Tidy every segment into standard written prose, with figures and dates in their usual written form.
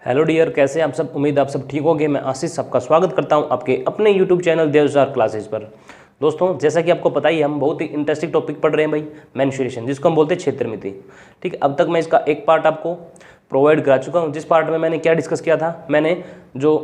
Hello dear, कैसे हैं आप सब। उम्मीद आप सब ठीक होंगे। मैं आशीष सबका स्वागत करता हूं आपके अपने यूट्यूब चैनल देवजार क्लासेस पर। दोस्तों, जैसा कि आपको पता ही है, हम बहुत ही इंटरेस्टिंग टॉपिक पढ़ रहे हैं भाई, मेंस्ट्रुएशन, जिसको हम बोलते हैं क्षेत्रमिति। ठीक है, अब तक मैं इसका एक पार्ट आपको प्रोवाइड करा चुका हूँ, जिस पार्ट में मैंने क्या डिस्कस किया था। मैंने जो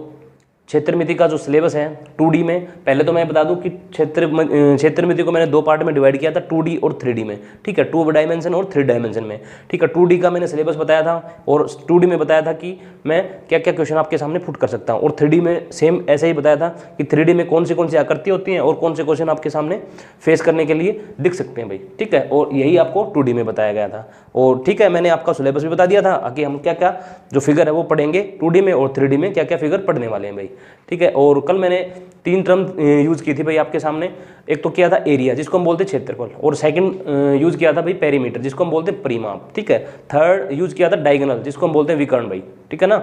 क्षेत्रमिति का जो सिलेबस है 2D में, पहले तो मैं बता दूं कि क्षेत्रमिति को मैंने दो पार्ट में डिवाइड किया था, 2D और 3D में। ठीक है, 2 डायमेंशन और 3 डायमेंशन में। ठीक है, 2D का मैंने सिलेबस बताया था और 2D में बताया था कि मैं क्या क्या क्वेश्चन आपके सामने पुट कर सकता हूं, और 3D में सेम ऐसे ही बताया था कि 3D में कौन सी आकृति होती हैं और कौन से क्वेश्चन आपके सामने फेस करने के लिए दिख सकते हैं भाई। ठीक है, और यही आपको 2D में बताया गया था। और ठीक है, मैंने आपका सिलेबस भी बता दिया था कि हम क्या क्या जो फिगर है वो पढ़ेंगे 2D में, और 3D में क्या क्या फिगर पढ़ने वाले हैं भाई। ठीक है, और कल मैंने 3 टर्म यूज़ की थी भाई आपके सामने। एक तो किया था एरिया, जिसको हम बोलते हैं क्षेत्रफल, और सेकंड यूज़ किया था भाई पेरीमीटर, जिसको हम बोलते हैं परिमाप। ठीक है, थर्ड यूज़ किया था डायगोनल, जिसको हम बोलते हैं विकर्ण भाई। ठीक है ना,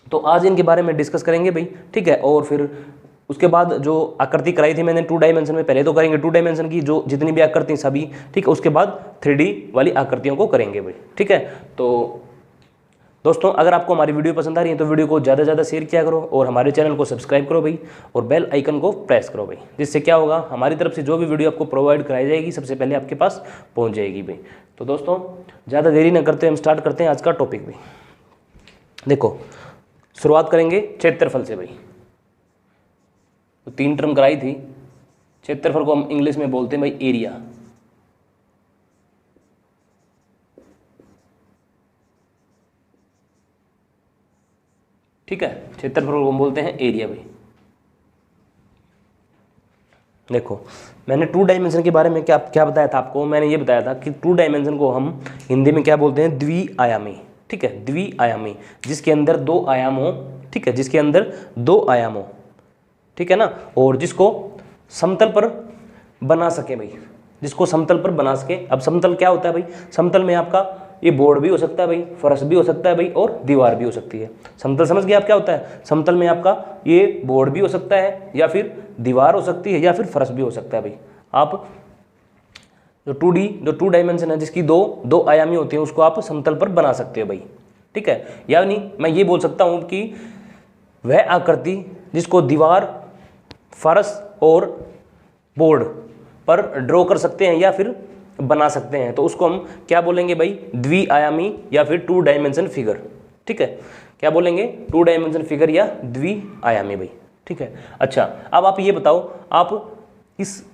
तो आज इनके बारे में डिस्कस करेंगे भाई। ठीक है, और फिर उसके बाद जो आकृति कराई थी मैंने 2 डायमेंशन में, पहले तो करेंगे 2 डायमेंशन की जो जितनी भी आकृति सभी। ठीक है, उसके बाद 3D वाली आकृतियों को करेंगे भाई। ठीक है, तो दोस्तों, अगर आपको हमारी वीडियो पसंद आ रही है तो वीडियो को ज़्यादा से ज़्यादा शेयर किया करो, और हमारे चैनल को सब्सक्राइब करो भाई, और बेल आइकन को प्रेस करो भाई, जिससे क्या होगा, हमारी तरफ से जो भी वीडियो आपको प्रोवाइड कराई जाएगी सबसे पहले आपके पास पहुंच जाएगी भाई। तो दोस्तों, ज़्यादा देरी न करते हम स्टार्ट करते हैं आज का टॉपिक भाई। देखो, शुरुआत करेंगे क्षेत्रफल से भाई। तो 3 टर्म कराई थी। क्षेत्रफल को हम इंग्लिश में बोलते हैं भाई एरिया। ठीक है, क्षेत्रफल को हम बोलते हैं एरिया भाई। देखो, मैंने 2 डायमेंशन के बारे में क्या क्या बताया था आपको। मैंने ये बताया था कि 2 डायमेंशन को हम हिंदी में क्या बोलते हैं, द्विआयामी। ठीक है, द्विआयामी, जिसके अंदर 2 आयाम हो। ठीक है, जिसके अंदर 2 आयाम हो। ठीक है ना, और जिसको समतल पर बना सके भाई, जिसको समतल पर बना सके। अब समतल क्या होता है भाई, समतल में आपका ये बोर्ड भी हो सकता है भाई, फर्श भी हो सकता है भाई, और दीवार भी हो सकती है। समतल समझ गए आप क्या होता है। समतल में आपका ये बोर्ड भी हो सकता है, या फिर दीवार हो सकती है, या फिर फर्श भी हो सकता है भाई। आप जो 2 डायमेंशन है, जिसकी दो आयामी होती है, उसको आप समतल पर बना सकते हो भाई। ठीक है, यानी मैं ये बोल सकता हूँ कि वह आकृति जिसको दीवार, फर्श और बोर्ड पर ड्रॉ कर सकते हैं या फिर बना सकते हैं, तो उसको हम क्या बोलेंगे भाई, द्विआयामी या फिर 2 डायमेंशन फिगर। ठीक है, क्या बोलेंगे, 2 डायमेंशन फिगर या द्विआयामी भाई। ठीक है, अच्छा, अब आप ये बताओ, आप इस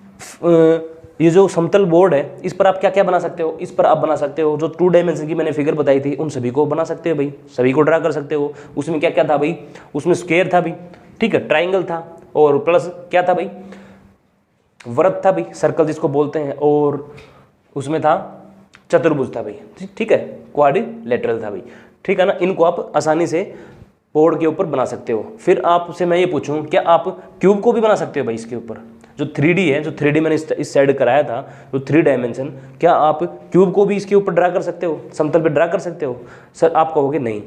ये जो समतल बोर्ड है, इस पर आप क्या क्या बना सकते हो। इस पर आप बना सकते हो जो 2 डायमेंशन की मैंने फिगर बताई थी, उन सभी को बना सकते हो भाई, सभी को ड्रा कर सकते हो। उसमें क्या क्या था भाई, उसमें स्क्वायर था भाई। ठीक है, ट्राइंगल था, और प्लस क्या था भाई, वृत्त था भाई, सर्कल जिसको बोलते हैं, और उसमें था चतुर्भुज था भाई। ठीक है, क्वाड्रिलेटरल था भाई। ठीक है ना, इनको आप आसानी से बोर्ड के ऊपर बना सकते हो। फिर आपसे मैं ये पूछूं, क्या आप क्यूब को भी बना सकते हो भाई इसके ऊपर। जो 3D है, जो 3D मैंने इस साइड कराया था, जो 3 डायमेंशन, क्या आप क्यूब को भी इसके ऊपर ड्रा कर सकते हो, समतल पे ड्रा कर सकते हो। सर आप कहोगे नहीं।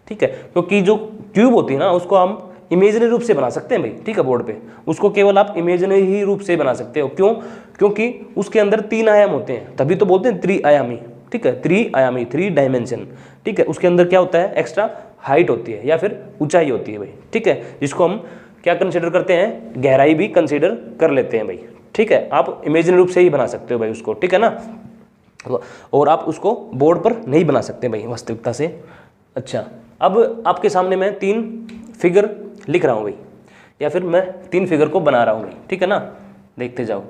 ठीक है, क्योंकि जो क्यूब होती है ना, उसको हम इमेजिनरी रूप से बना सकते हैं भाई। ठीक है, बोर्ड पे उसको केवल आप इमेजिनरी ही रूप से बना सकते हो। क्यों, क्योंकि उसके अंदर 3 आयाम होते हैं, तभी तो बोलते हैं त्रिआयामी। ठीक है, त्रिआयामी, 3 डायमेंशन। ठीक है, उसके अंदर क्या होता है, एक्स्ट्रा हाइट होती है या फिर ऊंचाई होती है भाई। ठीक है, जिसको हम क्या कंसिडर करते हैं, गहराई भी कंसिडर कर लेते हैं भाई। ठीक है, आप इमेजिनरी रूप से ही बना सकते हो भाई उसको। ठीक है ना, और आप उसको बोर्ड पर नहीं बना सकते भाई वास्तविकता से। अच्छा, अब आपके सामने मैं 3 फिगर लिख रहा हूँ भाई, या फिर मैं 3 फिगर को बना रहा हूँ भाई। ठीक है ना, देखते जाओ।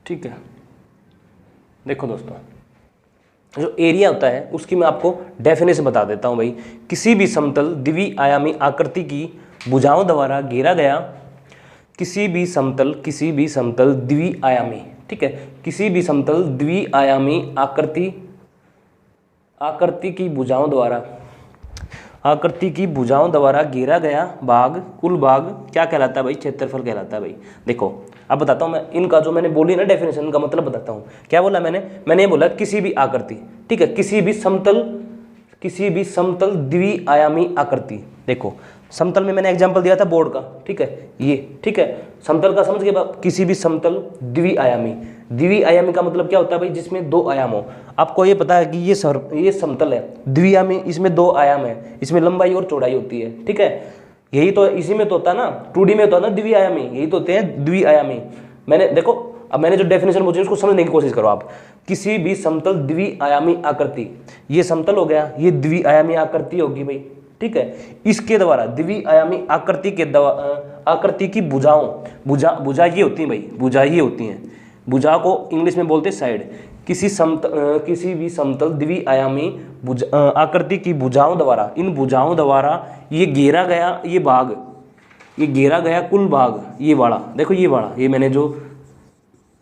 ठीक है, देखो दोस्तों, जो एरिया होता है उसकी मैं आपको डेफिनेशन बता देता हूं भाई। किसी भी समतल द्विआयामी आकृति की भुजाओं द्वारा घेरा गया, किसी भी समतल द्विआयामी, ठीक है, किसी भी समतल द्विआयामी आकृति की भुजाओं द्वारा आकृति की भुजाओं द्वारा घेरा गया भाग, कुल भाग क्या कहलाता है भाई? क्षेत्रफल कहलाता है भाई। देखो अब बताता हूँ मैं इनका, जो मैंने बोली ना डेफिनेशन, का मतलब बताता हूँ। क्या बोला मैंने ये बोला किसी भी आकृति, ठीक है, किसी भी समतल द्विआयामी आकृति। देखो समतल में मैंने एग्जांपल दिया था बोर्ड का, ठीक है, ये ठीक है, समतल का समझ गए बाप? किसी भी समतल द्विआयामी का मतलब क्या होता है भाई? जिसमें दो आयाम हो। आपको ये पता है कि ये समतल है, द्विआयामी, इसमें दो आयाम है, इसमें लंबाई और चौड़ाई होती है, ठीक है। यही तो इसी में तो होता है ना, 2D में होता है ना द्विआयामी, यही तो होते हैं द्विआयामी। मैंने देखो, अब मैंने जो डेफिनेशन पूछी उसको समझने की कोशिश करो आप। किसी भी समतल द्विआयामी आकृति, ये समतल हो गया, ये द्विआयामी आकृति होगी भाई, ठीक है। इसके द्वारा द्विआयामी आकृति की भुजा ये होती है भाई, भुजा ये होती हैं। भुजा को इंग्लिश में बोलते हैं साइड। किसी भी समतल द्विआयामी आकृति की भुजाओं द्वारा, इन भुजाओं द्वारा ये घेरा गया, ये घेरा गया कुल भाग, ये वाला देखो, ये वाला, ये मैंने जो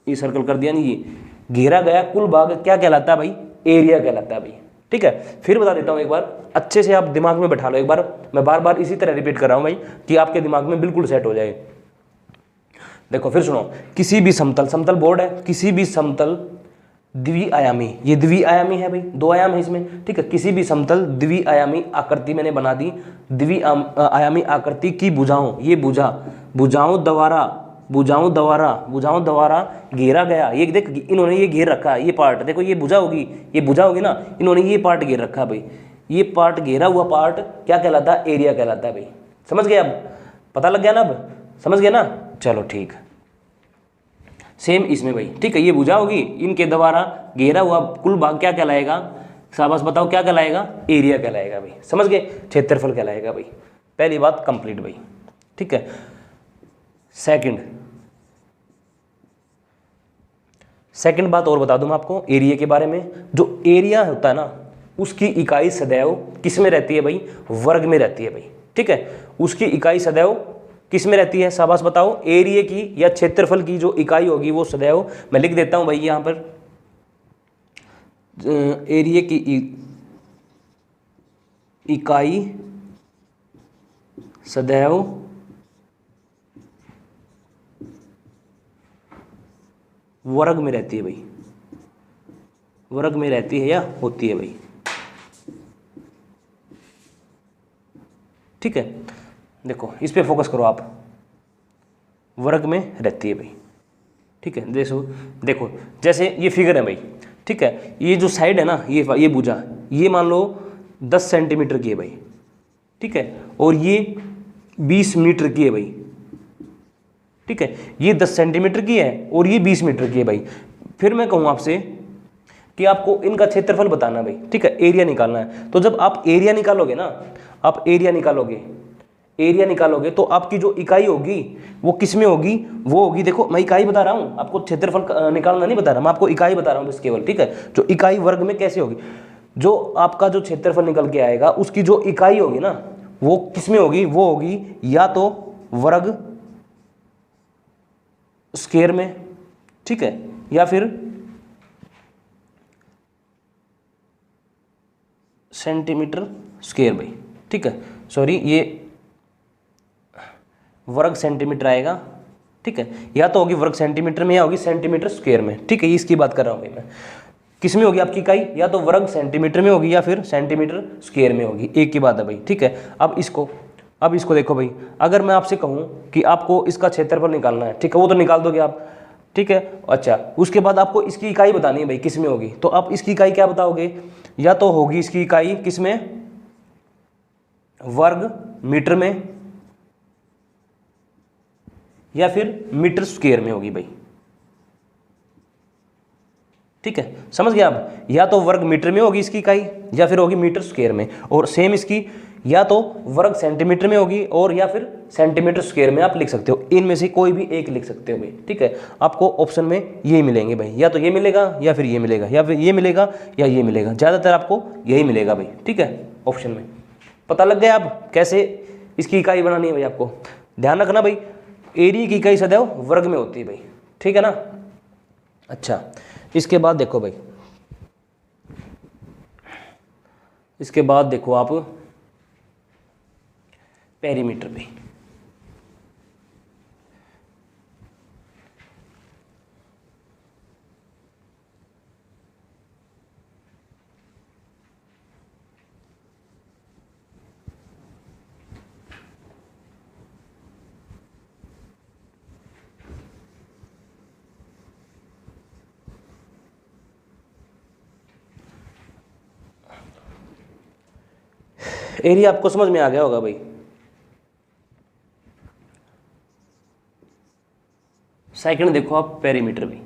ये सर्कल कर दिया ना, ये घेरा गया कुल भाग क्या कहलाता है भाई? एरिया कहलाता है भाई, ठीक है। फिर बता देता हूँ एक बार, अच्छे से आप दिमाग में बैठा लो एक बार, मैं बार बार इसी तरह रिपीट कर रहा हूँ भाई कि आपके दिमाग में बिल्कुल सेट हो जाए। देखो फिर सुनो, किसी भी समतल बोर्ड है, किसी भी समतल द्विआयामी, ये द्विआयामी है भाई, दो आयाम है इसमें, ठीक है। किसी भी समतल द्विआयामी आकृति मैंने बना दी, द्विआयामी आकृति की भुजाओं द्वारा घेरा गया, ये देख इन्होंने ये घेर रखा, ये पार्ट देखो, ये भुजा होगी ना, इन्होंने ये पार्ट घेर रखा भाई, ये पार्ट घेरा हुआ पार्ट क्या कहलाता है? एरिया कहलाता है भाई। समझ गए? अब पता लग गया ना? अब समझ गए ना? चलो ठीक, सेम इसमें भाई, ठीक है। ये भुजा होगी, इनके द्वारा घेरा हुआ कुल भाग क्या कहलाएगा? शाबाश बताओ क्या कहलाएगा? एरिया कहलाएगा भाई। समझ गए? क्षेत्रफल कहलाएगा भाई। पहली बात कंप्लीट भाई, ठीक है। सेकंड बात और बता दूं मैं आपको एरिया के बारे में। जो एरिया होता है ना, उसकी इकाई सदैव किस में रहती है भाई? वर्ग में रहती है भाई, ठीक है। उसकी इकाई सदैव किस में रहती है? शाबाश बताओ। एरिया की या क्षेत्रफल की जो इकाई होगी वो सदैव, मैं लिख देता हूं भाई यहां पर, एरिया की इकाई सदैव वर्ग में रहती है भाई, वर्ग में रहती है या होती है भाई, ठीक है। देखो इस पे फोकस करो आप, वर्ग में रहती है भाई, ठीक है। देखो जैसे ये फिगर है भाई, ठीक है। ये जो साइड है ना, ये भुजा, ये मान लो 10 सेंटीमीटर की है भाई, ठीक है, और ये 20 मीटर की है भाई, ठीक है। ये 10 सेंटीमीटर की है और ये 20 मीटर की है भाई। फिर मैं कहूँ आपसे कि आपको इनका क्षेत्रफल बताना भाई, ठीक है, एरिया निकालना है। तो जब आप एरिया निकालोगे ना, आप एरिया निकालोगे तो आपकी जो इकाई होगी वो किस में होगी? वो होगी, देखो मैं इकाई बता रहा हूँ आपको, क्षेत्रफल निकालना नहीं बता रहा, मैं आपको इकाई बता रहा हूँ बस केवल, ठीक है। जो इकाई वर्ग में कैसे होगी, जो आपका जो क्षेत्रफल निकल के आएगा उसकी जो इकाई होगी ना, वो किस में होगी? वो होगी या तो वर्ग स्क्वायर में, ठीक है, या फिर सेंटीमीटर स्क्वायर भाई, ठीक है। सॉरी, ये वर्ग सेंटीमीटर आएगा, ठीक है, या तो होगी वर्ग सेंटीमीटर में या होगी सेंटीमीटर स्क्वायर में, ठीक है। इसकी बात कर रहा हूं भाई मैं, किस में होगी आपकी इकाई? या तो वर्ग सेंटीमीटर में होगी या फिर सेंटीमीटर स्क्वायर में होगी, एक की बात है भाई, ठीक है। अब इसको देखो भाई, अगर मैं आपसे कहूं कि आपको इसका क्षेत्रफल निकालना है, ठीक है, वो तो निकाल दोगे आप, ठीक है। अच्छा, उसके बाद आपको इसकी इकाई बतानी है भाई, किस में होगी? तो आप इसकी इकाई क्या बताओगे? या तो होगी इसकी इकाई किस में? वर्ग मीटर में या फिर मीटर स्क्वायर में होगी भाई, ठीक है। समझ गए आप? या तो वर्ग मीटर में होगी इसकी इकाई या फिर होगी मीटर स्क्वायर में, और सेम इसकी या तो वर्ग सेंटीमीटर में होगी और या फिर सेंटीमीटर स्क्वायर में आप लिख सकते हो, इनमें से कोई भी एक लिख सकते हो भाई, ठीक है। आपको ऑप्शन में ये मिलेंगे भाई, या तो ये मिलेगा या फिर ये मिलेगा, या फिर ये मिलेगा या ये मिलेगा, ज़्यादातर आपको यही मिलेगा भाई, ठीक है, ऑप्शन में। पता लग गया आप कैसे इसकी इकाई बनानी है भाई? आपको ध्यान रखना भाई, एरिया की इकाई सदैव वर्ग में होती है भाई, ठीक है ना। अच्छा, इसके बाद देखो भाई, इसके बाद देखो आप, पेरीमीटर पे। एरिया आपको समझ में आ गया होगा भाई। सेकंड देखो आप पेरीमीटर भी,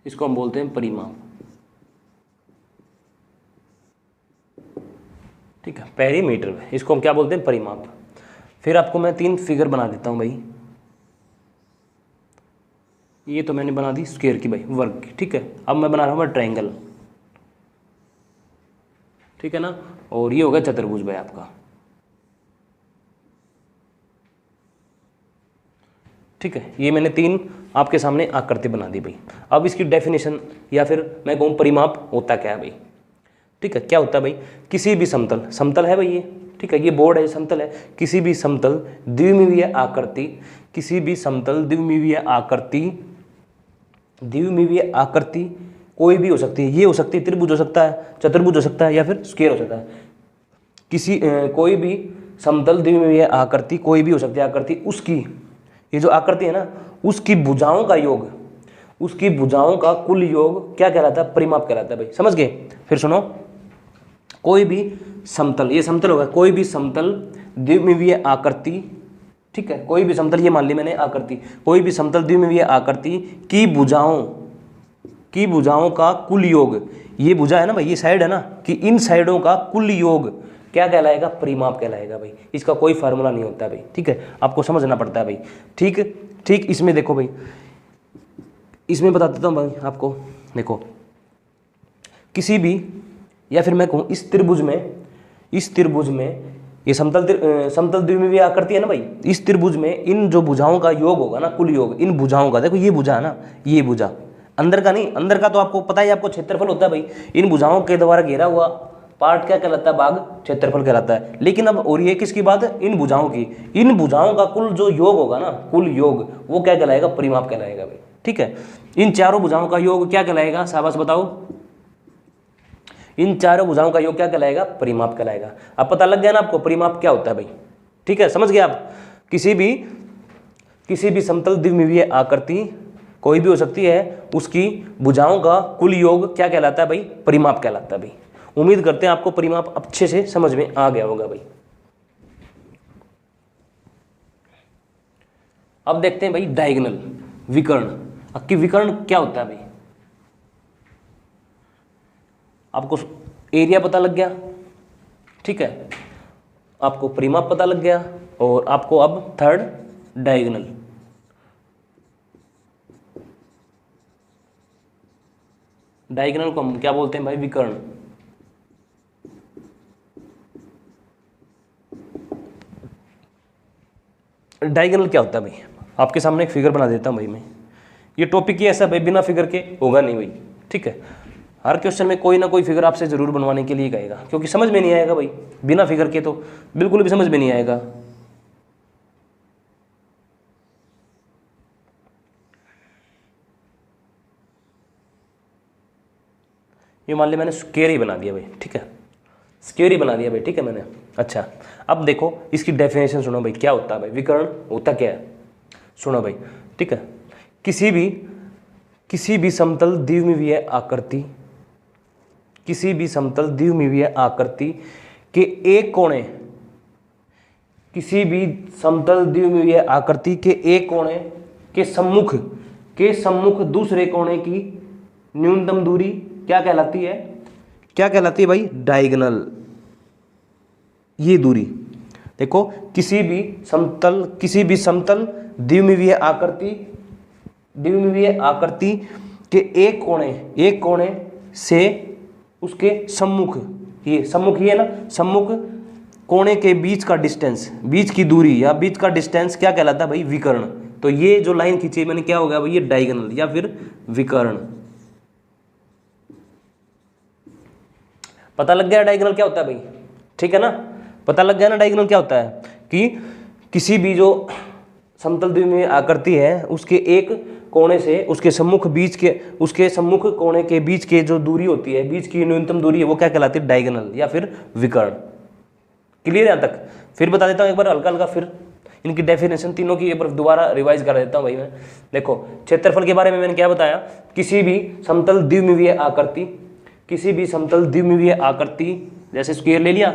इसको हम बोलते हैं परिमाप। ठीक है, पेरीमीटर, इसको हम क्या बोलते हैं, परिमाप। फिर आपको मैं 3 फिगर बना देता हूं भाई। ये तो मैंने बना दी स्क्वायर की भाई, वर्ग की। ठीक है, अब मैं बना रहा हूँ ट्रायंगल। ठीक है ना, और ये होगा चतुर्भुज भाई आपका। ठीक है, ये मैंने 3 आपके सामने आकृति बना दी भाई। अब इसकी डेफिनेशन या फिर मैं कहूँ परिमाप होता क्या है भाई। ठीक है, क्या होता है भाई, किसी भी समतल, समतल है भाई ये, ठीक है, ये बोर्ड है, समतल है, किसी भी समतल द्विमिमीय आकृति, किसी भी समतल द्विमिमीय आकृति, द्विमिमीय आकृति कोई भी हो सकती है, ये हो सकती है, त्रिभुज हो सकता है, चतुर्भुज हो सकता है, या फिर स्क्वायर हो सकता है। किसी कोई भी समतल द्विमिमीय आकृति कोई भी हो सकती है आकृति, उसकी ये जो आकृति है ना, उसकी भुजाओं का योग, उसकी भुजाओं का कुल योग क्या कहलाता है, परिमाप कहलाता है भाई। समझ गए? फिर सुनो, कोई भी समतल, ये समतल होगा, कोई भी समतल द्विमिमीय आकृति, ठीक है, कोई भी समतल, ये मान ली मैंने आकृति, कोई भी समतल द्विमिमीय आकृति की भुजाओं का कुल योग, ये भुजा है ना भाई, ये साइड है ना, कि इन साइडों का कुल योग क्या कहलाएगा, परिमाप कहलाएगा भाई। इसका कोई फार्मूला नहीं होता भाई। ठीक है, आपको समझना पड़ता है भाई। ठीक, इसमें देखो भाई, इसमें बता देता हूँ भाई आपको। देखो, किसी भी, या फिर मैं कहूँ इस त्रिभुज में ये समतल द्विमिमीय आकृति है ना भाई, इस त्रिभुज में इन जो भुजाओं का योग होगा ना, कुल योग, इन भुजाओं का, देखो ये भुजा है ना, ये भुजा, अंदर का नहीं, अंदर का तो आपको पता है, आपको क्षेत्रफल होता है भाई। इन भुजाओं के द्वारा घेरा हुआ पार्ट क्या कहलाता है, भाग क्षेत्रफल कहलाता है। लेकिन अब और ये किसकी बात है, इन भुजाओं की, इन भुजाओं का कुल जो योग होगा ना, कुल योग, वो क्या कहलाएगा, परिमाप कहलाएगा भाई। ठीक है, इन चारों भुजाओं का योग क्या कहलाएगा, शाबाश बताओ, इन चारों भुजाओं का योग क्या कहलाएगा, परिमाप कहलाएगा। अब पता लग गया ना आपको परिमाप क्या होता है भाई। ठीक है, समझ गए आप। किसी भी समतल द्विमिमीय आकृति कोई भी हो सकती है, उसकी भुजाओं का कुल योग क्या कहलाता है भाई, परिमाप कहलाता है भाई। उम्मीद करते हैं आपको परिमाप अच्छे से समझ में आ गया होगा भाई। अब देखते हैं भाई डायगोनल, विकर्ण। अब कि विकर्ण क्या होता है भाई, आपको एरिया पता लग गया, ठीक है, आपको परिमाप पता लग गया, और आपको अब थर्ड डायगोनल। डायगोनल को हम क्या बोलते हैं भाई, विकर्ण। डायगोनल क्या होता है भाई, आपके सामने एक फिगर बना देता हूं भाई मैं। ये टॉपिक ही ऐसा भाई, बिना फिगर के होगा नहीं भाई। ठीक है, हर क्वेश्चन में कोई ना कोई फिगर आपसे जरूर बनवाने के लिए कहेगा, क्योंकि समझ में नहीं आएगा भाई बिना फिगर के, तो बिल्कुल भी समझ में नहीं आएगा। ये मान लिया मैंने स्क्वायर ही बना दिया भाई। ठीक है, स्क्वायर ही बना दिया भाई। ठीक है मैंने। अच्छा, अब देखो इसकी डेफिनेशन सुनो भाई, क्या होता है भाई, विकर्ण होता क्या है, सुनो भाई। ठीक है, किसी भी समतल द्विमिमीय आकृति, किसी भी समतल द्विमिमीय आकृति के एक कोणे, किसी भी समतल द्विमिमीय आकृति के एक कोणे के सम्मुख दूसरे कोणे की न्यूनतम दूरी क्या कहलाती है, क्या कहलाती है भाई, डायगोनल। ये दूरी देखो, किसी भी समतल द्विमिमीय आकृति के एक कोणे से उसके सम्मुख, ये सम्मुख ही है ना, सम्मुख कोणे के बीच का डिस्टेंस, बीच की दूरी या बीच का डिस्टेंस क्या कहलाता है भाई, विकर्ण। तो ये जो लाइन खींची मैंने क्या हो गया भाई, ये डायगोनल या फिर विकर्ण। पता लग गया डायगोनल क्या होता है भाई, ठीक है ना, पता लग गया ना डायगोनल क्या होता है कि किसी भी जो समतल द्विमीमीय आकृति है उसके एक कोने से उसके सम्मुख कोने के बीच के जो दूरी होती है, बीच की न्यूनतम दूरी है, वो क्या कहलाती है, डायगोनल या फिर विकर्ण। क्लियर है यहाँ तक? फिर बता देता हूँ एक बार हल्का हल्का, फिर इनकी डेफिनेशन तीनों की एक बार दोबारा रिवाइज कर देता हूँ भाई मैं। देखो क्षेत्रफल के बारे में मैंने क्या बताया, किसी भी समतल द्विमीमीय आकृति जैसे स्क्वायर ले लिया,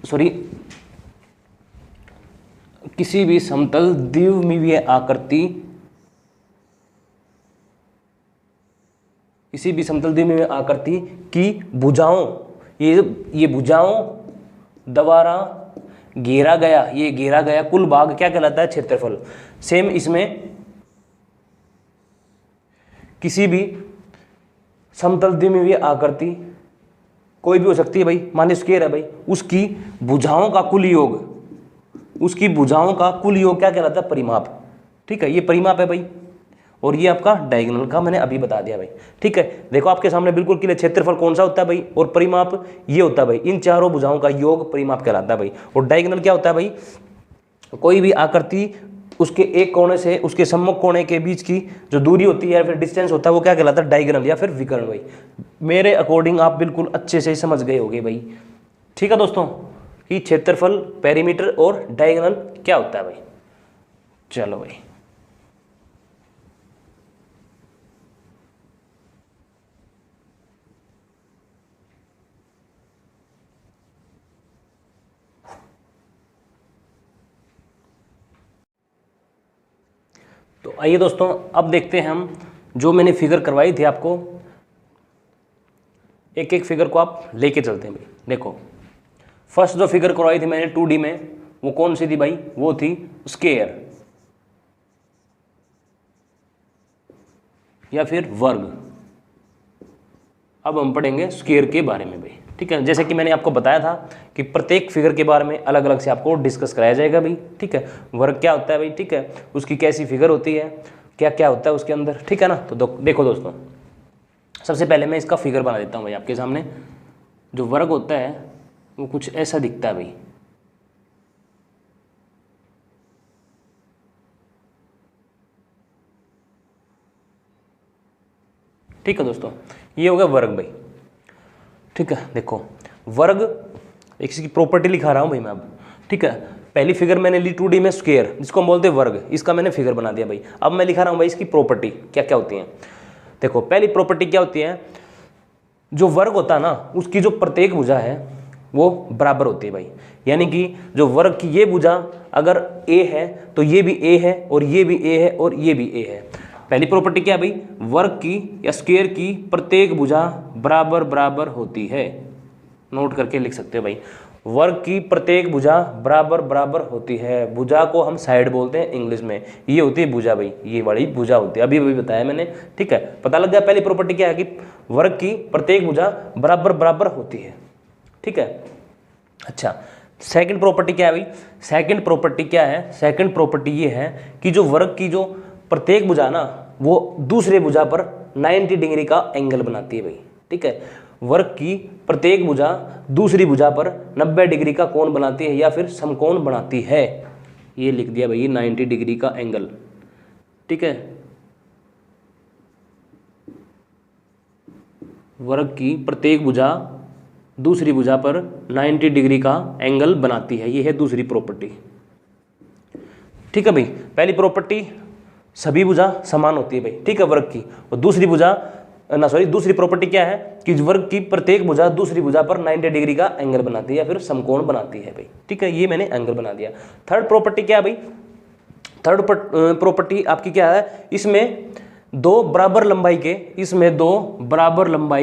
सॉरी, किसी भी समतल द्विमीमीय आकृति की भुजाओं, ये भुजाओं द्वारा घेरा गया कुल भाग क्या कहलाता है, क्षेत्रफल। सेम इसमें किसी भी समतल द्विमीमीय आकृति कोई भी हो सकती है भाई, मान लीजिए स्क्वायर है भाई, उसकी भुजाओं का कुल योग क्या कहलाता है, परिमाप। ठीक है, ये परिमाप है भाई, और ये आपका डायगोनल का मैंने अभी बता दिया भाई। ठीक है, देखो आपके सामने बिल्कुल क्लियर, क्षेत्रफल कौन सा होता है भाई, और परिमाप ये होता है भाई, इन चारों भुजाओं का योग परिमाप कहलाता है भाई। और डायगोनल क्या होता है भाई, कोई भी आकृति उसके एक कोने से उसके सम्मुख कोने के बीच की जो दूरी होती है या फिर डिस्टेंस होता है, वो क्या कहलाता है, डायगोनल या फिर विकर्ण भाई। मेरे अकॉर्डिंग आप बिल्कुल अच्छे से समझ गए होंगे भाई। ठीक है दोस्तों, कि क्षेत्रफल, पेरीमीटर और डायगोनल क्या होता है भाई। चलो भाई, तो आइए दोस्तों अब देखते हैं हम जो मैंने फिगर करवाई थी आपको, एक एक फिगर को आप लेके चलते हैं भाई। देखो फर्स्ट जो फिगर करवाई थी मैंने 2D में, वो कौन सी थी भाई, वो थी स्क्वायर या फिर वर्ग। अब हम पढ़ेंगे स्क्वायर के बारे में भाई। ठीक है, जैसे कि मैंने आपको बताया था कि प्रत्येक फिगर के बारे में अलग अलग से आपको डिस्कस कराया जाएगा भाई। ठीक है, वर्ग क्या होता है भाई, ठीक है, उसकी कैसी फिगर होती है, क्या क्या होता है उसके अंदर, ठीक है ना। तो देखो दोस्तों, सबसे पहले मैं इसका फिगर बना देता हूँ भाई आपके सामने। जो वर्ग होता है वो कुछ ऐसा दिखता है भाई। ठीक है दोस्तों, ये हो गया वर्ग भाई। ठीक है, देखो वर्ग, इसकी प्रॉपर्टी लिखा रहा हूँ भाई मैं अब। ठीक है, पहली फिगर मैंने ली 2D में स्क्वायर, जिसको हम बोलते हैं वर्ग, इसका मैंने फिगर बना दिया भाई। अब मैं लिखा रहा हूँ भाई इसकी प्रॉपर्टी क्या क्या होती हैं। देखो पहली प्रॉपर्टी क्या होती है, जो वर्ग होता है ना उसकी जो प्रत्येक भुजा है वो बराबर होती है भाई। यानी कि जो वर्ग की ये भुजा अगर a है तो ये भी a है, और ये भी a है, और ये भी a है। पहली प्रॉपर्टी क्या है भाई, वर्ग की या स्क्वायर की प्रत्येक भुजा बराबर बराबर होती है। नोट करके लिख सकते हो भाई, वर्ग की प्रत्येक भुजा बराबर बराबर होती है। भुजा को हम साइड बोलते हैं इंग्लिश में, ये होती है भुजा भाई, ये बड़ी भुजा होती है, अभी अभी बताया मैंने। ठीक है, पता लग गया पहली प्रॉपर्टी क्या है कि वर्ग की प्रत्येक भुजा बराबर बराबर होती है। ठीक है, अच्छा सेकंड प्रॉपर्टी क्या है भाई, सेकंड प्रॉपर्टी क्या है, सेकंड प्रॉपर्टी ये है कि जो वर्ग की जो प्रत्येक भुजा ना वो दूसरे भुजा पर 90 डिग्री का एंगल बनाती है भाई। ठीक है, वर्ग की प्रत्येक भुजा दूसरी भुजा पर 90 डिग्री का कोण बनाती है या फिर समकोण बनाती है। ये लिख दिया भाई 90 डिग्री का एंगल। ठीक है, वर्ग की प्रत्येक भुजा दूसरी भुजा पर 90 डिग्री का एंगल बनाती है, ये है दूसरी प्रॉपर्टी। ठीक है भाई, पहली प्रॉपर्टी सभी भुजा समान होती है भाई। ठीक है, वर्ग की, और दूसरी भुजा दूसरी प्रॉपर्टी क्या है कि वर्ग की प्रत्येक भुजा दूसरी भुजा पर 90 डिग्री का एंगल बनाती है या फिर समकोण बनाती है भाई। ठीक है, ये मैंने एंगल बना दिया। थर्ड प्रॉपर्टी क्या है भाई, थर्ड प्रॉपर्टी आपकी क्या है, इसमें दो बराबर लंबाई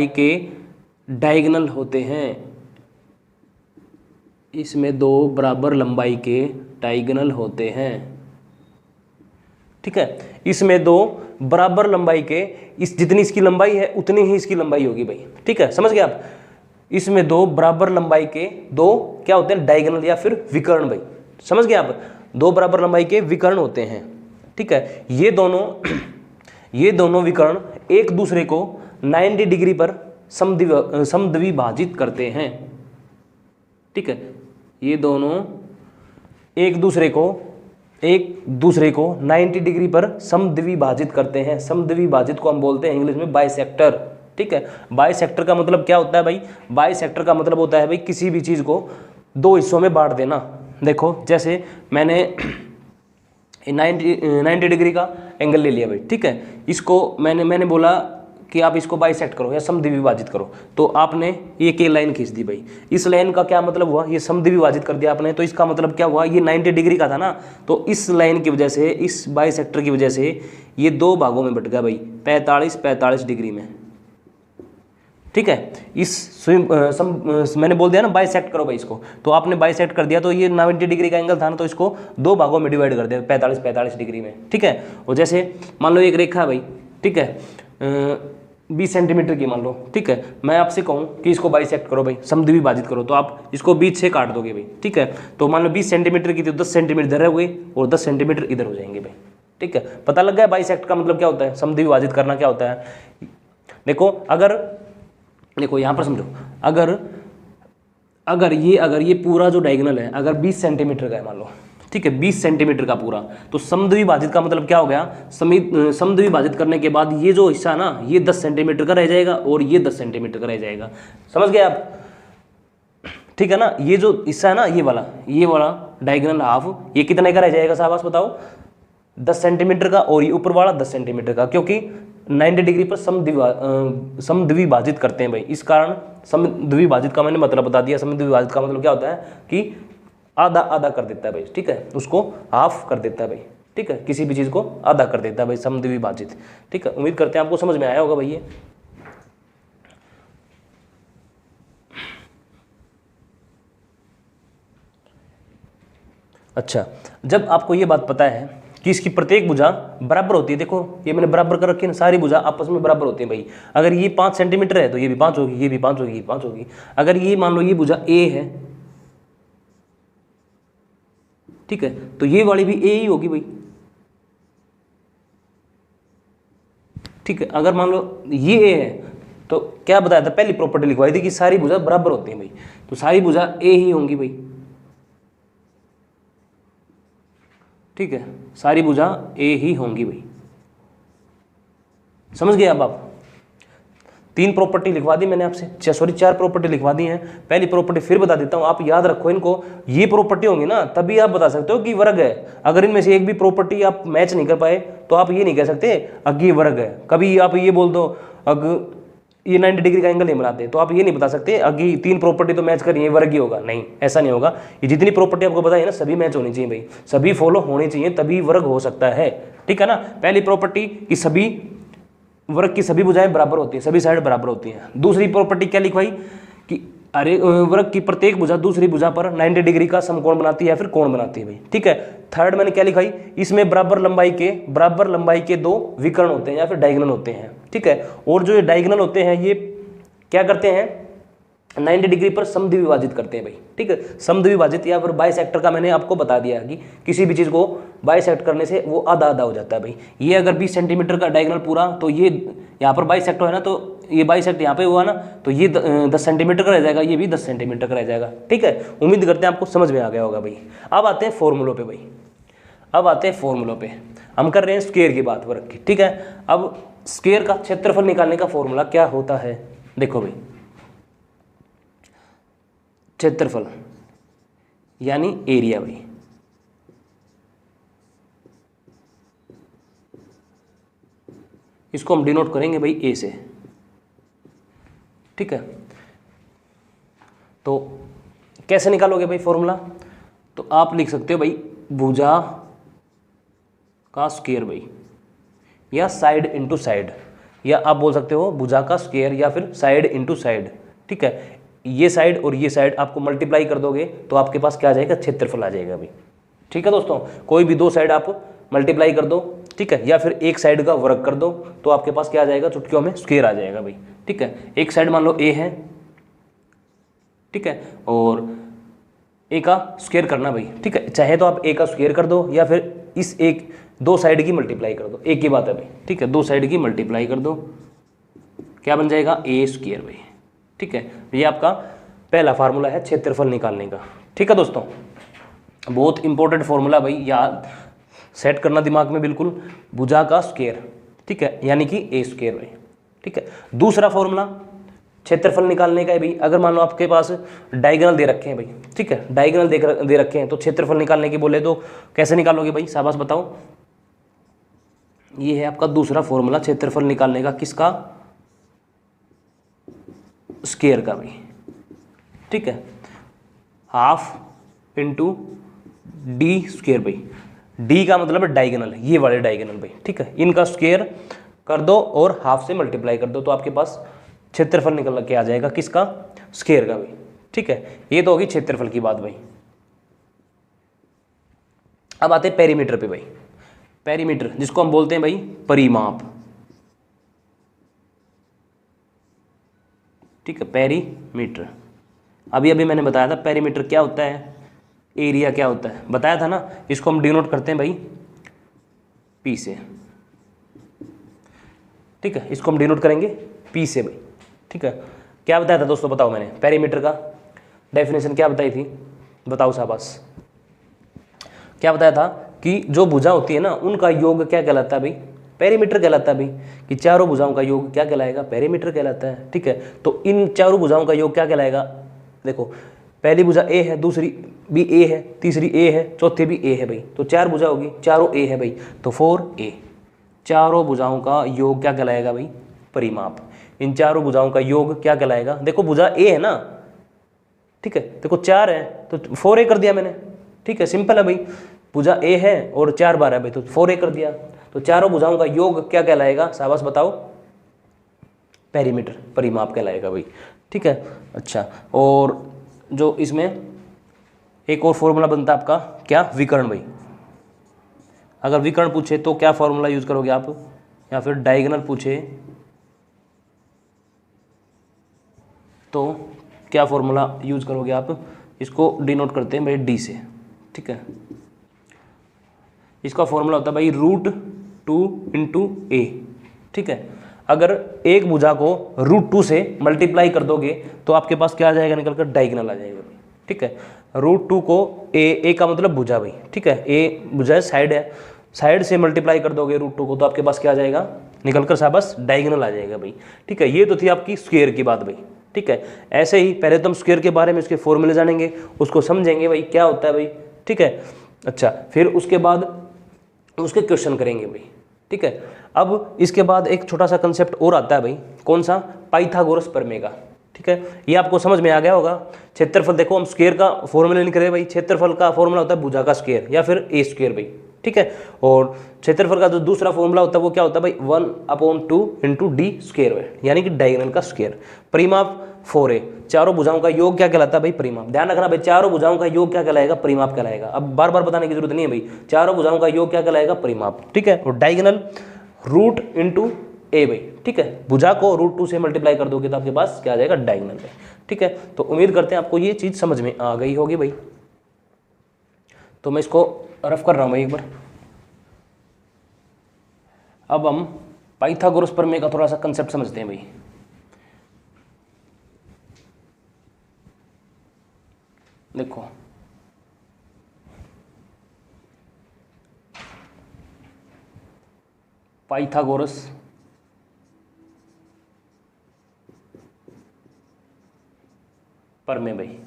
के डायगोनल होते हैं। इसमें दो बराबर लंबाई के डायगोनल होते हैं। ठीक है, इसमें दो बराबर लंबाई के, इस जितनी इसकी लंबाई है उतनी ही इसकी लंबाई होगी भाई। ठीक है, समझ गए आप। इसमें दो बराबर लंबाई के दो क्या होते हैं, डायगोनल या फिर विकर्ण भाई। समझ गए आप, दो बराबर लंबाई के विकर्ण होते हैं। ठीक है, ये दोनों विकर्ण एक दूसरे को 90 डिग्री पर समद्विभाजित करते हैं। ठीक है, ये दोनों एक दूसरे को 90 डिग्री पर समद्विभाजित करते हैं। समद्विभाजित को हम बोलते हैं इंग्लिश में बाइसेक्टर। ठीक है, बाइसेक्टर का मतलब क्या होता है भाई? बाइसेक्टर का मतलब होता है भाई किसी भी चीज़ को दो हिस्सों में बांट देना। देखो जैसे मैंने 90 डिग्री का एंगल ले लिया भाई। ठीक है, इसको मैंने बोला कि आप इसको बाइसेक्ट करो या समद्विभाजित करो, तो आपने एक लाइन खींच दी भाई। इस लाइन का क्या मतलब हुआ? ये समद्विभाजित कर दिया आपने, तो इसका मतलब क्या हुआ? ये 90 डिग्री का था ना, तो इस लाइन की वजह से, इस बाइसेक्टर की वजह से ये दो भागों में बट गया भाई, 45 डिग्री में। ठीक है, मैंने बोल दिया ना बाइसेक्ट करो भाई इसको, तो आपने बाइसेक्ट कर दिया, तो ये 90 डिग्री का एंगल था ना, तो इसको दो भागों में डिवाइड कर दिया 45 डिग्री में। ठीक है, और जैसे मान लो एक रेखा है भाई, ठीक है, 20 सेंटीमीटर की मान लो। ठीक है, मैं आपसे कहूँ कि इसको बाइसेक्ट करो भाई, समद्विभाजित करो, तो आप इसको बीच से काट दोगे भाई। ठीक है, तो मान लो 20 सेंटीमीटर की, तो 10 सेंटीमीटर इधर हो गई और 10 सेंटीमीटर इधर हो जाएंगे भाई। ठीक है, पता लग गया बाइसेक्ट का मतलब क्या होता है, समद्विभाजित करना क्या होता है। देखो यहाँ पर समझो, अगर ये पूरा जो डायगोनल है अगर 20 सेंटीमीटर का है मान लो, ठीक है, 20 सेंटीमीटर का पूरा, तो समद्विभाजित का मतलब क्या हो गया? समद्विभाजित करने के बाद ये जो हिस्सा ना, ये 10 सेंटीमीटर का रह जाएगा और ये 10 सेंटीमीटर का रह जाएगा। समझ गए आप? ठीक है ना, ये जो हिस्सा है ना, ये वाला डायगोनल हाफ, ये कितने का रह जाएगा शाबाश बताओ? 10 सेंटीमीटर का, और ये ऊपर वाला 10 सेंटीमीटर का, क्योंकि 90 डिग्री पर समद्विभाजित करते हैं भाई। इस कारण समद्विभाजित का मैंने मतलब बता दिया। समद्विभाजित का मतलब क्या होता है कि आधा आधा कर देता है भाई। ठीक है, उसको हाफ कर देता है भाई। ठीक है, किसी भी चीज़ को आधा कर देता है भाई, समद्विभाजित। ठीक है, उम्मीद करते हैं आपको समझ में आया होगा भाई ये। अच्छा, जब आपको ये बात पता है कि इसकी प्रत्येक भुजा बराबर होती है, देखो ये मैंने बराबर कर रखी है ना, सारी भुजा आपस में बराबर होती है भाई। अगर ये 5 सेंटीमीटर है तो ये भी 5 होगी, ये भी 5 होगी, ये 5 होगी। अगर ये मान लो ये भुजा ए है, ठीक है, तो ये वाली भी ए ही होगी भाई। ठीक है, अगर मान लो ये ए है, तो क्या बताया था, पहली प्रॉपर्टी लिखवाई थी कि सारी भुजा बराबर होती है भाई, तो सारी भुजा ए ही होंगी भाई। ठीक है, सारी भुजा ए ही होंगी भाई। समझ गए अब आप? 3 प्रॉपर्टी लिखवा दी मैंने आपसे, 4 प्रॉपर्टी लिखवा दी हैं। पहली प्रॉपर्टी फिर बता देता हूं, आप याद रखो इनको, ये प्रॉपर्टी होंगी ना तभी आप बता सकते हो कि वर्ग है। अगर इनमें से एक भी प्रॉपर्टी आप मैच नहीं कर पाए तो आप ये नहीं कह सकते अग ये वर्ग है। कभी आप ये बोल दो अग ये 90 डिग्री का एंगल नहीं बनाते, तो आप ये नहीं बता सकते अग 3 प्रॉपर्टी तो मैच करिए वर्ग ही होगा, नहीं, ऐसा नहीं होगा। ये जितनी प्रॉपर्टी आपको बताई है ना, सभी मैच होनी चाहिए भाई, सभी फॉलो होनी चाहिए, तभी वर्ग हो सकता है। ठीक है ना, पहली प्रॉपर्टी कि सभी वर्ग की सभी भुजाएं बराबर होती हैं, सभी साइड बराबर होती हैं। दूसरी प्रॉपर्टी क्या लिखवाई कि अरे वर्ग की प्रत्येक भुजा दूसरी भुजा पर 90 डिग्री का समकोण बनाती है या फिर कोण बनाती है भाई। ठीक है, थर्ड मैंने क्या लिखाई, इसमें बराबर लंबाई के 2 विकर्ण होते हैं या फिर डायगोनल होते हैं। ठीक है, और जो ये डायगोनल होते हैं ये क्या करते हैं, 90 डिग्री पर समद्विभाजित करते हैं भाई। ठीक है, समद्विभाजित या फिर बाइसेक्टर का मैंने आपको बता दिया कि किसी भी चीज़ को बाइसेक्ट करने से वो आधा आधा हो जाता है भाई। ये अगर 20 सेंटीमीटर का डायगोनल पूरा, तो ये यहाँ पर बाइसेक्ट है ना, तो ये बाइसेक्ट यहाँ पे हुआ ना, तो ये 10 सेंटीमीटर का रह जाएगा, ये भी 10 सेंटीमीटर का रह जाएगा। ठीक है, उम्मीद करते हैं आपको समझ में आ गया होगा भाई। अब आते हैं फॉर्मूलों पे भाई, अब आते हैं फॉर्मूलों पे। हम कर रहे हैं स्क्वायर की बात वर्ग की। ठीक है, अब स्क्वायर का क्षेत्रफल निकालने का फॉर्मूला क्या होता है, देखो भाई, क्षेत्रफल यानी एरिया भाई, इसको हम डिनोट करेंगे भाई ए से। ठीक है, तो कैसे निकालोगे भाई फॉर्मूला, तो आप लिख सकते हो भाई भुजा का स्क्वायर भाई, या साइड इंटू साइड, या आप बोल सकते हो भुजा का स्क्वायर या फिर साइड इंटू साइड। ठीक है, ये साइड और ये साइड आपको मल्टीप्लाई कर दोगे तो आपके पास क्या आ जाएगा, क्षेत्रफल आ जाएगा भाई। ठीक है दोस्तों, कोई भी 2 साइड आप मल्टीप्लाई कर दो, ठीक है, या फिर एक साइड का वर्ग कर दो, तो आपके पास क्या आ जाएगा, चुटकियों में स्क्वायर आ जाएगा भाई। ठीक है, एक साइड मान लो ए है, ठीक है, और ए का स्क्वायर करना भाई। ठीक है, चाहे तो आप ए का स्क्वायर कर दो या फिर इस 2 साइड की मल्टीप्लाई कर दो, एक ही बात है भाई। ठीक है, 2 साइड की मल्टीप्लाई कर दो, क्या बन जाएगा, ए स्क्वायर भाई। ठीक है, ये आपका पहला फार्मूला है क्षेत्रफल निकालने का। ठीक है दोस्तों, बहुत इंपॉर्टेंट फार्मूला भाई, याद सेट करना दिमाग में बिल्कुल, भुजा का स्क्वायर। ठीक है, यानी कि ए स्क्वायर भाई। ठीक है, दूसरा फार्मूला क्षेत्रफल निकालने का है भाई। अगर मान लो आपके पास डायगोनल दे रखे हैं भाई, ठीक है, डायगोनल दे रखे हैं, तो क्षेत्रफल निकालने की बोले तो कैसे निकालोगे भाई, शाबाश बताओ। ये है आपका दूसरा फॉर्मूला क्षेत्रफल निकालने का, किसका, स्क्वायर का भाई। ठीक है, हाफ इंटू डी स्क्वायर भाई। डी का मतलब है डायगोनल, ये वाले डायगोनल भाई। ठीक है, इनका स्क्वायर कर दो और हाफ से मल्टीप्लाई कर दो, तो आपके पास क्षेत्रफल निकल के आ जाएगा, किसका, स्क्वायर का भाई। ठीक है, ये तो होगी क्षेत्रफल की बात भाई। अब आते हैं पेरीमीटर पे भाई। पेरीमीटर जिसको हम बोलते हैं भाई परिमाप। ठीक है, पेरीमीटर, अभी अभी मैंने बताया था पेरीमीटर क्या होता है, एरिया क्या होता है, बताया था ना। इसको हम डिनोट करते हैं भाई पी से। ठीक है, इसको हम डिनोट करेंगे पी से भाई। ठीक है, क्या बताया था दोस्तों, बताओ मैंने पेरीमीटर का डेफिनेशन क्या बताई थी, बताओ शाबाश। क्या बताया था कि जो भुजा होती है ना, उनका योग क्या कहलाता है भाई, पेरीमीटर कहलाता है भाई। कि चारों भुजाओं का योग क्या कहलाएगा, पेरीमीटर कहलाता है। ठीक है, तो इन चारों भुजाओं का योग क्या कहलाएगा, देखो पहली भुजा ए है, दूसरी भी ए है, तीसरी ए है, चौथी भी ए है भाई, तो चार भुजा होगी, चारों ए है भाई, तो 4a। चारों भुजाओं का योग क्या कहलाएगा भाई, परिमाप। इन चारों भुजाओं का योग क्या कहलाएगा, देखो भुजा ए है ना, ठीक है, देखो 4 है तो 4a कर दिया मैंने। ठीक है, सिंपल है भाई, भुजा ए है और 4 बार है भाई, तो 4a कर दिया। तो चारों भुजाओं का योग क्या कहलाएगा, शाबाश बताओ, पेरीमीटर, परिमाप कहलाएगा भाई। ठीक है, अच्छा, और जो इसमें एक और फॉर्मूला बनता है आपका, क्या, विकर्ण भाई। अगर विकर्ण पूछे तो क्या फॉर्मूला यूज करोगे आप, या फिर डायगोनल पूछे तो क्या फॉर्मूला यूज करोगे आप। इसको डिनोट करते हैं भाई डी से। ठीक है, इसका फॉर्मूला होता है भाई √2 इंटू ए। ठीक है, अगर एक भुजा को √2 से मल्टीप्लाई कर दोगे तो आपके पास क्या आ जाएगा, निकल कर डायगोनल आ जाएगा। ठीक है, √2 को ए का मतलब भुजा भाई। ठीक है, ए भुजा साइड है, साइड से मल्टीप्लाई कर दोगे √2 को, तो आपके पास क्या आ जाएगा, निकल कर शाबाश डायगोनल आ जाएगा भाई। ठीक है, ये तो थी आपकी स्क्वायर की बात भाई। ठीक है, ऐसे ही पहले तो हम स्क्वायर के बारे में उसके फॉर्मूले जानेंगे, उसको समझेंगे भाई क्या होता है भाई। ठीक है, अच्छा, फिर उसके बाद उसके क्वेश्चन करेंगे भाई। ठीक है, अब इसके बाद एक छोटा सा कंसेप्ट और आता है भाई, कौन सा, पाइथागोरस प्रमेय का। ठीक है, ये आपको समझ में आ गया होगा। क्षेत्रफल देखो, हम स्क्वायर का फॉर्मूला नहीं करे भाई, क्षेत्रफल का फॉर्मूला होता है भुजा का स्क्वायर या फिर ए स्क्वायर भाई। ठीक है, और क्षेत्रफल का जो दूसरा फॉर्मूला होता है वो क्या होता है भाई, 1/2 इंटू डी स्क्वायर, यानी कि डायगोनल का स्क्वायर। परिमाप 4a, चारों भुजाओं का योग क्या कहलाता है भाई, परिमाप। ध्यान रखना भाई, चारों भुजाओं का योग क्या कहलाएगा, परिमाप कहलाएगा। अब बार बार बताने की जरूरत नहीं है भाई, चारों भुजाओं का योग क्या कहलाएगा, परिमाप। ठीक है, और डायगोनल रूट इंटू ए भाई। ठीक है, भुजा को √2 से मल्टीप्लाई कर दोगे तो आपके पास क्या आ जाएगा, डायगोनल भाई। ठीक है, तो उम्मीद करते हैं आपको ये चीज़ समझ में आ गई होगी भाई। तो मैं इसको रफ कर रहा हूँ भाई एक बार। अब हम पाइथागोरस प्रमेय का थोड़ा सा कंसेप्ट समझते हैं भाई। देखो, पाइथागोरस प्रमेय भाई,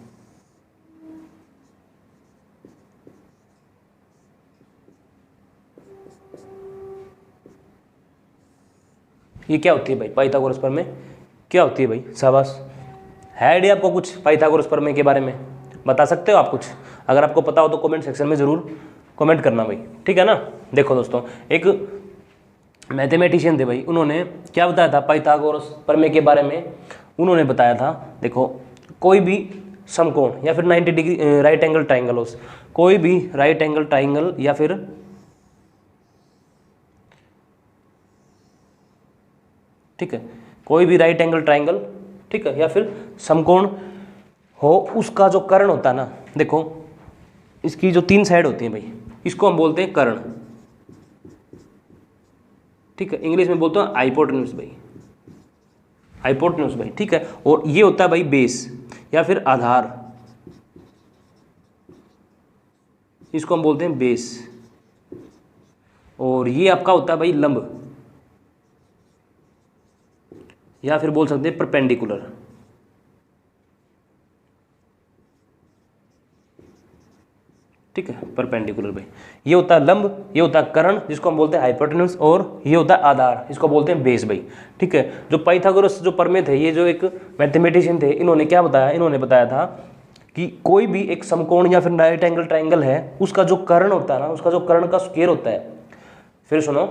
ये क्या होती है भाई, पाइथागोरस प्रमेय क्या होती है भाई, शाबाश। है आइडिया आपको कुछ पाइथागोरस प्रमेय के बारे में, बता सकते हो आप कुछ। अगर आपको पता हो तो कमेंट सेक्शन में ज़रूर कमेंट करना भाई। ठीक है ना। देखो दोस्तों, एक मैथमेटिशियन थे भाई, उन्होंने क्या बताया था पाइथागोरस प्रमेय के बारे में। उन्होंने बताया था, देखो कोई भी समकोण या फिर 90 डिग्री राइट एंगल ट्राइंगल हो, कोई भी राइट एंगल ट्राइंगल या फिर ठीक है, कोई भी राइट एंगल ट्राइंगल, ठीक है, या फिर समकोण हो, उसका जो कर्ण होता है ना, देखो इसकी जो 3 साइड होती हैं भाई, इसको हम बोलते हैं कर्ण। ठीक है, इंग्लिश में बोलते हैं हाइपोटेन्यूज भाई। हाइपोटेन्यूज भाई, ठीक है। और ये होता है भाई बेस या फिर आधार, इसको हम बोलते हैं बेस। और ये आपका होता है भाई लंब, या फिर बोल सकते हैं परपेंडिकुलर। ठीक है, परपेंडिकुलर भाई, ये होता है लंब, ये होता है कर्ण जिसको हम बोलते हैं हाइपोटेन्यूज, और ये होता है आधार, इसको बोलते हैं बेस भाई। ठीक है, जो पाइथागोरस जो प्रमेय थे, ये जो एक मैथमेटिशियन थे, इन्होंने क्या बताया, इन्होंने बताया था कि कोई भी एक समकोण या फिर राइट एंगल ट्राइंगल है, उसका जो कर्ण होता है ना, उसका जो कर्ण का स्क्वायर होता है। फिर सुनो,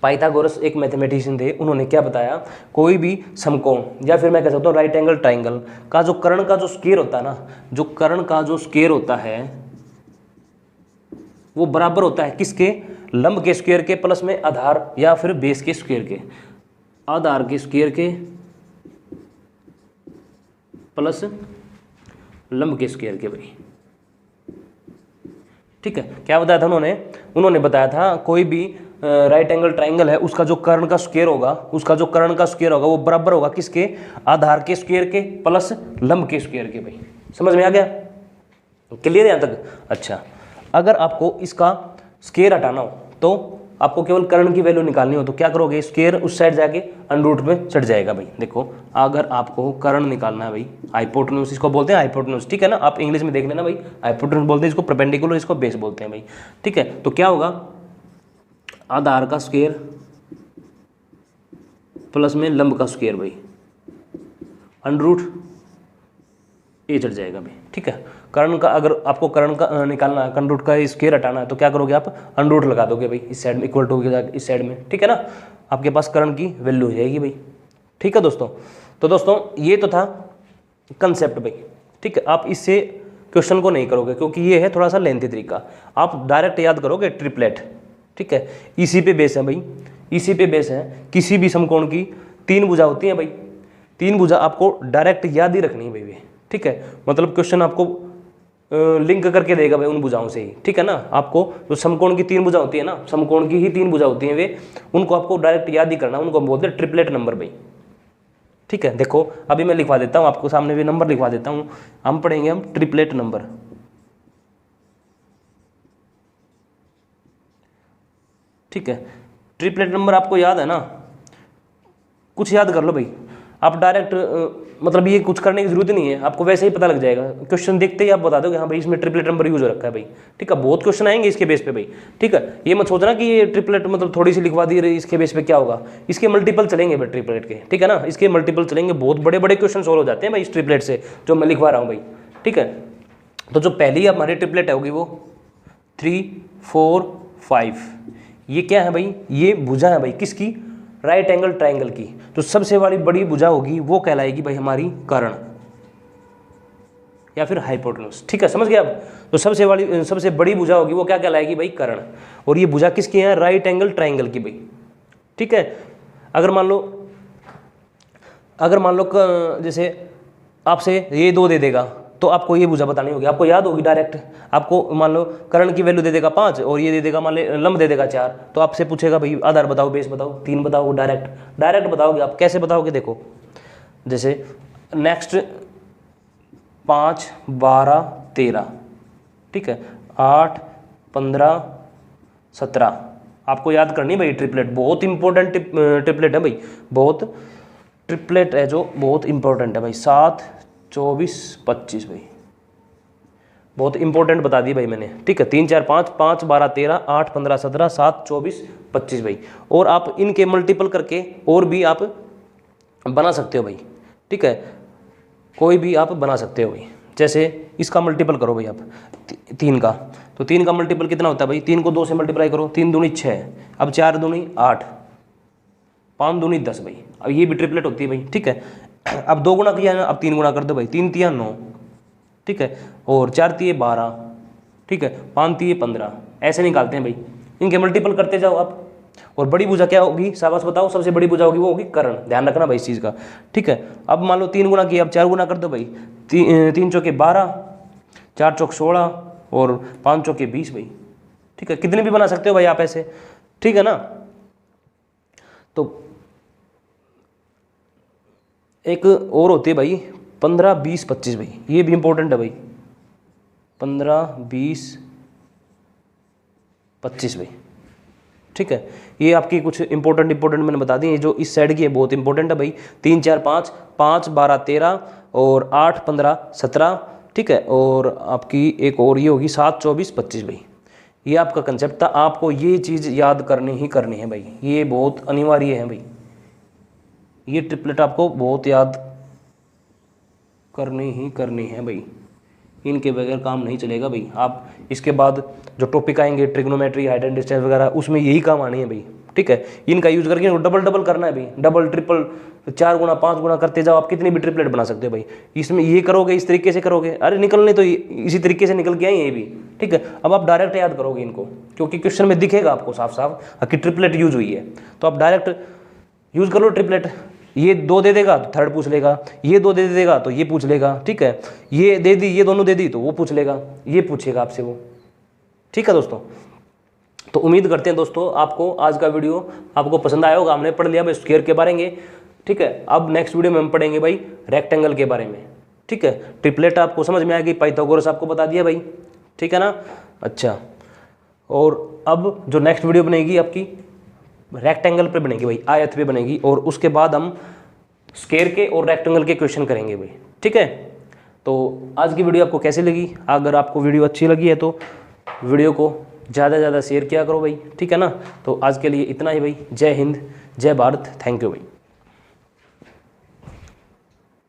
पाइथागोरस एक मैथमेटिशियन थे, उन्होंने क्या बताया, कोई भी समकोण या फिर मैं कह सकता हूँ राइट एंगल ट्राइंगल का जो कर्ण का जो स्क्वायर होता है ना, जो कर्ण का जो स्क्वायर होता है वो बराबर होता है किसके, लंब के स्क्वायर के प्लस में आधार या फिर बेस के स्क्वायर के, आधार के स्क्वायर के प्लस लंब के स्क्वायर के भाई। ठीक है, क्या बताया था उन्होंने बताया था कोई भी राइट एंगल ट्राइंगल है, उसका जो कर्ण का स्क्वायर होगा, उसका जो कर्ण का स्क्वायर होगा वो बराबर होगा किसके, आधार के स्क्वायर के प्लस लंब के स्क्वायर के भाई। समझ में आ गया, क्लियर है यहाँ तक? अच्छा, अगर आपको इसका स्क्वायर हटाना हो तो आपको केवल कर्ण की वैल्यू निकालनी हो तो क्या करोगे, स्क्वायर उस साइड जाके अंडर रूट में चढ़ जाएगा भाई। देखो, अगर आपको कर्ण निकालना है भाई, हाइपोटेन्यूज इसको बोलते हैं, हाइपोटेन्यूज, ठीक है ना, आप इंग्लिश में देख लेना भाई, हाइपोटेन्यूज बोलते हैं इसको, परपेंडिकुलर इसको बेस बोलते हैं भाई। ठीक है, तो क्या होगा, आधार का स्क्वायर प्लस में लंब का स्क्वायर भाई, अंडर रूट ए चढ़ जाएगा भाई। ठीक है, कर्ण का, अगर आपको कर्ण का निकालना है, कर्ण रूट का स्क्वायर हटाना है तो क्या करोगे आप, अंडर रूट लगा दोगे भाई इस साइड में, इक्वल टू इस साइड में। ठीक है ना, आपके पास कर्ण की वैल्यू हो जाएगी भाई। ठीक है दोस्तों, तो दोस्तों ये तो था कंसेप्ट भाई। ठीक है, आप इससे क्वेश्चन को नहीं करोगे क्योंकि ये है थोड़ा सा लेंथी तरीका, आप डायरेक्ट याद करोगे ट्रिपलेट। ठीक है, इसी पे बेस है भाई, इसी पे बेस है। किसी भी समकोण की 3 भुजा होती है भाई, 3 भुजा आपको डायरेक्ट याद ही रखनी है भाई। ठीक है, मतलब क्वेश्चन आपको लिंक करके देगा भाई उन भुजाओं से ही। ठीक है ना, आपको जो समकोण की 3 भुजा होती है ना, समकोण की ही 3 भुजा होती हैं वे, उनको आपको डायरेक्ट याद ही करना, उनको हम बोलते हैं ट्रिपलेट नंबर भाई। ठीक है, देखो अभी मैं लिखवा देता हूँ आपको सामने, भी नंबर लिखवा देता हूँ, हम पढ़ेंगे हम ट्रिपलेट नंबर। ठीक है, ट्रिपलेट नंबर आपको याद है ना, कुछ याद कर लो भाई, आप डायरेक्ट मतलब ये कुछ करने की जरूरत नहीं है, आपको वैसे ही पता लग जाएगा, क्वेश्चन देखते ही आप बता दोगे हाँ भाई इसमें ट्रिपलेट नंबर यूज हो रखा है भाई। ठीक है, बहुत क्वेश्चन आएंगे इसके बेस पे भाई। ठीक है, ये मत सोचना कि ये ट्रिपलेट मतलब थोड़ी सी लिखवा दी इसके बेस पे क्या होगा, इसके मल्टीपल चलेंगे भाई ट्रिपलेट के। ठीक है ना, इसके मल्टीपल चलेंगे, बहुत बड़े बड़े क्वेश्चन सोल्व हो जाते हैं भाई इस ट्रिपलेट से जो मैं लिखवा रहा हूँ भाई। ठीक है, तो जो पहली हमारी ट्रिपलेट होगी वो 3 4 5, ये क्या है भाई, ये भुजा है भाई किसकी, राइट एंगल ट्राइंगल की। तो सबसे वाली बड़ी भुजा होगी वो कहलाएगी भाई हमारी कर्ण या फिर हाइपोटेन्यूज। ठीक है, समझ गए आप? तो सबसे बड़ी भुजा होगी वो क्या कहलाएगी भाई, कर्ण। और ये भुजा किसकी है, राइट एंगल ट्राइंगल की भाई। ठीक है, अगर मान लो जैसे आपसे ये 2 दे देगा तो आपको ये भुजा बतानी होगी, आपको याद होगी डायरेक्ट। आपको मान लो कर्ण की वैल्यू दे देगा 5 और ये दे देगा, मान लो लंब दे देगा 4, तो आपसे पूछेगा भाई आधार बताओ, बेस बताओ, 3 बताओ, डायरेक्ट बताओगे आप। कैसे बताओगे, देखो जैसे नेक्स्ट 5 12 13, ठीक है, 8 15 17 आपको याद करनी भाई ट्रिपलेट, बहुत इंपॉर्टेंट ट्रिपलेट है भाई, बहुत ट्रिपलेट है जो बहुत इंपॉर्टेंट है भाई। 7 24 25 भाई, बहुत इंपॉर्टेंट बता दी भाई मैंने। ठीक है, 3 4 5 5 12 13 8 15 17 7 24 25 भाई। और आप इनके मल्टीपल करके और भी आप बना सकते हो भाई। ठीक है, कोई भी आप बना सकते हो भाई, जैसे इसका मल्टीपल करो भाई आप 3 का, तो 3 का मल्टीपल कितना होता है भाई, 3 को 2 से मल्टीप्लाई करो, 3 दूनी 6, अब 4 दूनी 8, 5 दूनी 10 भाई। अब ये भी ट्रिपलेट होती है भाई। ठीक है, अब 2 गुना किया ना, अब 3 गुना कर दो भाई, 3 तिया 9, ठीक है, और 4 तिये 12, ठीक है, 5 तिये 15, ऐसे निकालते हैं भाई, इनके मल्टीपल करते जाओ आप। और बड़ी भुजा क्या होगी, शाबाश बताओ, सबसे बड़ी भुजा होगी वो होगी कर्ण, ध्यान रखना भाई इस चीज़ का। ठीक है, अब मान लो 3 गुना किया, अब 4 गुना कर दो भाई, 3 चौके 12, 4 चौक 16 और 5 चौके 20 भाई। ठीक है, कितने भी बना सकते हो भाई आप ऐसे। ठीक है ना, तो एक और होती है भाई 15, 20, 25 भाई, ये भी इंपॉर्टेंट है भाई। 15, 20, 25 भाई, ठीक है। ये आपकी कुछ इंपॉर्टेंट मैंने बता दी। ये जो इस साइड की है बहुत इंपॉर्टेंट है भाई। 3, 4, 5, 5, 12, 13 और 8, 15, 17, ठीक है। और आपकी एक और ये होगी 7, 24, 25 भाई। ये आपका कंसेप्ट था, आपको ये चीज़ याद करनी ही करनी है भाई, ये बहुत अनिवार्य है भाई। ये ट्रिपलेट आपको बहुत याद करनी ही करनी है भाई, इनके बगैर काम नहीं चलेगा भाई। आप इसके बाद जो टॉपिक आएंगे ट्रिग्नोमेट्री, हाइट एंड डिस्टेंस वगैरह, उसमें यही काम आनी है भाई, ठीक है। इनका यूज करके डबल करना है भाई, डबल ट्रिपल 4 गुना 5 गुना करते जाओ, आप कितनी भी ट्रिपलेट बना सकते हो भाई। इसमें ये करोगे, इस तरीके से करोगे, अरे निकलने तो इसी तरीके से निकल के आए ये भी, ठीक है। अब आप डायरेक्ट याद करोगे इनको, क्योंकि क्वेश्चन में दिखेगा आपको साफ साफ कि ट्रिपलेट यूज हुई है, तो आप डायरेक्ट यूज कर लो ट्रिपलेट। ये 2 दे देगा तो थर्ड पूछ लेगा, ये 2 दे देगा तो ये पूछ लेगा, ठीक है। ये दे दी, ये दोनों दे दी तो वो पूछ लेगा, ये पूछेगा आपसे वो, ठीक है दोस्तों। तो उम्मीद करते हैं दोस्तों आपको आज का वीडियो आपको पसंद आया होगा। हमने पढ़ लिया भाई स्क्वायर के बारे में, ठीक है। अब नेक्स्ट वीडियो में हम पढ़ेंगे भाई रेक्टेंगल के बारे में, ठीक है। ट्रिपलेट आपको समझ में आ गई, पाइथागोरस आपको बता दिया भाई, ठीक है ना। अच्छा, और अब जो नेक्स्ट वीडियो बनेगी आपकी रेक्टेंगल पे बनेगी भाई, आयत पे बनेगी, और उसके बाद हम स्क्वायर के और रेक्टेंगल के क्वेश्चन करेंगे भाई, ठीक है। तो आज की वीडियो आपको कैसी लगी? अगर आपको वीडियो अच्छी लगी है तो वीडियो को ज़्यादा से ज़्यादा शेयर किया करो भाई, ठीक है ना। तो आज के लिए इतना ही भाई। जय हिंद, जय भारत, थैंक यू भाई।